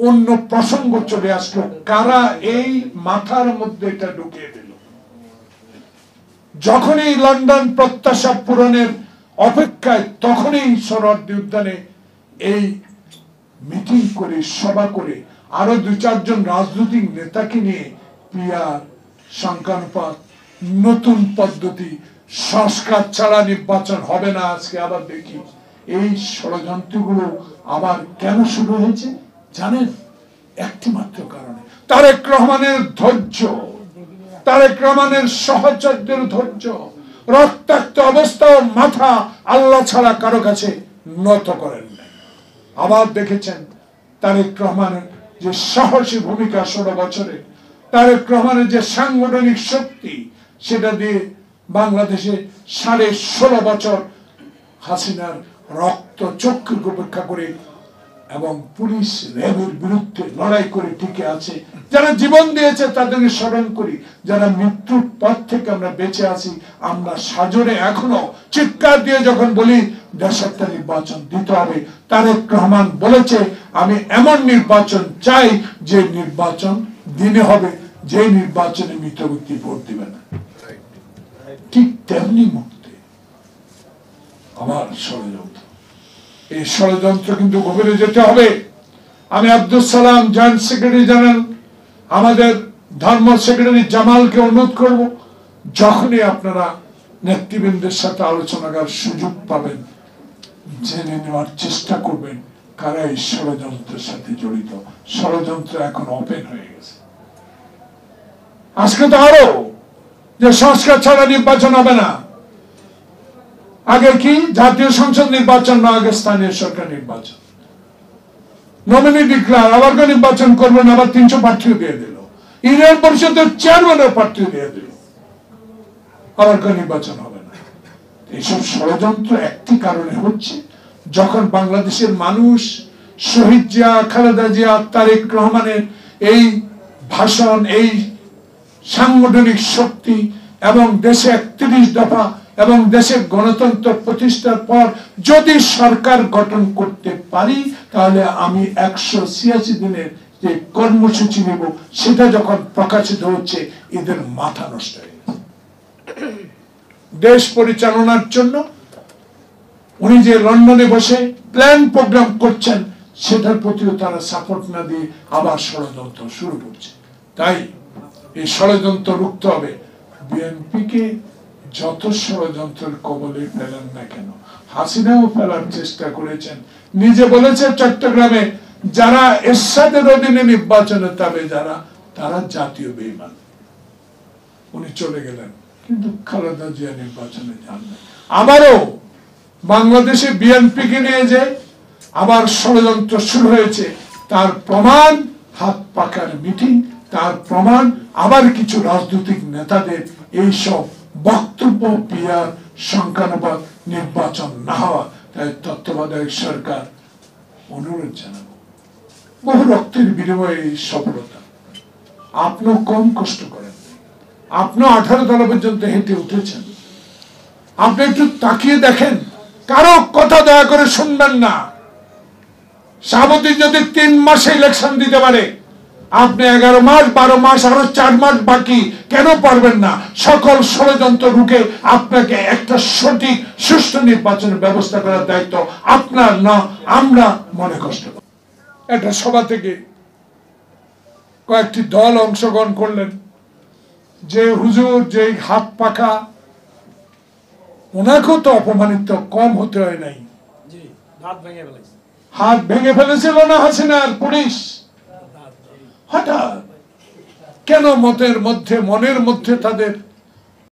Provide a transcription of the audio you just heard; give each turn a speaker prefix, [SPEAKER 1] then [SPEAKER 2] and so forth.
[SPEAKER 1] অন্য প্রসঙ্গ চলে আসলো, কারা এই মাথার মধ্যে এটা ঢুকিয়ে দিল? যখনই লন্ডন প্রত্যাশা পূরণের অপেক্ষায়, তখনই সোহরাওয়ার্দী উদ্যানে এই মিটিং করে, সভা করে, আরো 2-4 জন রাজনৈতিক নেতাকে নিয়ে পিআর, সংখ্যানুপাত, নতুন পদ্ধতি, সংস্কার ছাড়া নির্বাচন হবে না। আজকে আবার দেখি এই ষড়যন্ত্রগুলো আবার কেন শুরু হয়েছে জানেন? একটি মাত্র কারণে, তারেক রহমানের ধৈর্য, তারেক রহমানের সহচর্যের ধৈর্য। রক্তাক্ত অবস্থাও মাথা আল্লাহ ছাড়া কারো কাছে নত করেন না। আবার দেখেছেন তারেক রহমানের যে সাহসী ভূমিকা 16 বছরে, তারেক রহমানের যে সাংগঠনিক শক্তি, সেটা দিয়ে বাংলাদেশে 16.5 বছর হাসিনার রক্ত চক্ষুকে উপেক্ষা করে এবং পুলিশ র্যাবের বিরুদ্ধে লড়াই করে টিকে আছে। যারা জীবন দিয়েছে তাদেরকে স্মরণ করি, যারা মৃত্যুর পথ থেকে আমরা বেঁচে আছি, আমরা সাজরে এখনো চিৎকার দিয়ে যখন বলি দেশে একটা নির্বাচন দিতে হবে, তারেক রহমান বলেছে আমি এমন নির্বাচন চাই যে নির্বাচন দিনে হবে, যে নির্বাচনে মৃত ব্যক্তি ভোট দিবে না। ঠিক তেমনি মুহূর্তে আবার ষড়যন্ত্র, এই ষড়যন্ত্র কিন্তু গভীরে যেতে হবে। আমি Abdul Salam joint secretary general, আমাদের ধর্ম সেক্রেটারি জামালকে অনুরোধ করব, যখনই আপনারা নেতৃবৃন্দের সাথে আলোচনা করার সুযোগ পাবেন, জেনে নেওয়ার চেষ্টা করবেন কারা এই ষড়যন্ত্রের সাথে জড়িত। ষড়যন্ত্র এখন ওপেন হয়ে গেছে। আজকে তো আরো যে সংস্কার ছাড়া নির্বাচন হবে না। আগে কি জাতীয় সংসদ নির্বাচন না, আগে স্থানীয় সরকার নির্বাচন, নমিনি ডিক্লার, আবার নির্বাচন করবেন, আবার 300 প্রার্থীও দিয়ে দিল, ইউনিয়ন পরিষদের চেয়ারম্যানের প্রার্থীও দিয়ে দিল, আবার নির্বাচন হবে না। এইসব ষড়যন্ত্র একটি কারণে হচ্ছে, যখন বাংলাদেশের মানুষ শহীদ জিয়া, খালেদা জিয়া, তারেক রহমানের এই ভাষণ, এই সাংগঠনিক শক্তি এবং দেশে 31 দফা এবং দেশের গণতন্ত্র প্রতিষ্ঠার পর যদি সরকার গঠন করতে পারি, তাহলে আমি 186 দিনের যে কর্মসূচি নেব, সেটা যখন প্রকাশিত হচ্ছে, এদের মাথা নষ্ট হয়ে গেছে। দেশ পরিচালনার জন্য উনি যে লন্ডনে বসে প্ল্যান প্রোগ্রাম করছেন, সেটার প্রতিও তারা সাপোর্ট না দিয়ে আবার ষড়যন্ত্র শুরু করছে। তাই এই ষড়যন্ত্র রুখতে হবে। বিএনপিকে যত ষড়যন্ত্রের কবলে ফেলেন না কেন, হাসিনাও ফেলার চেষ্টা করেছেন। নিজে বলেছে চট্টগ্রামে যারা এরশাদের অধীনে নির্বাচনে যাবে, যারা, তারা জাতীয় বেঈমান। উনি চলে গেলেন, কিন্তু খালেদা জিয়া নির্বাচনে যান না। আবারও বাংলাদেশে বিএনপিকে নিয়ে যে আবার ষড়যন্ত্র শুরু হয়েছে, তার প্রমাণ হাত পাকার মিটিং, তার প্রমাণ আবার কিছু রাজনৈতিক নেতাদের এইসব বক্তব্য, পিয়ার, সংখ্যানুপাত, নির্বাচন না হওয়া। তাই তত্ত্বাবধায়ক সরকার অনুরোধ জানাবো, বহু রক্তের বিনিময়ে এই সফলতা, আপনিও কম কষ্ট করেন, আপনিও 18 তলা পর্যন্ত হেঁটে উঠেছেন। আপনি একটু তাকিয়ে দেখেন, কারো কথা দয়া করে শুনবেন না। শাহাবুদ্দিন যদি 3 মাসে ইলেকশন দিতে পারে, আপনি 11 মাস, 12 মাস, আরো 4 মাস বাকি, কেন পারবেন না? সকল ষড়যন্ত্র রুখে আপনাকে একটা সঠিক সুষ্ঠু নির্বাচনের ব্যবস্থা করার দায়িত্ব আপনার, না আমরা মনে কষ্ট। একটা সভা থেকে কয়েকটি দল অংশগ্রহণ করলেন। যে হুজুর, যে হাত পাকা, ওনাকেও তো অপমানিত কম হতে হয় নাই। হাত ভেঙে ফেলেছিল না হাসিনার পুলিশ? হঠাৎ কেন মনের মধ্যে তাদের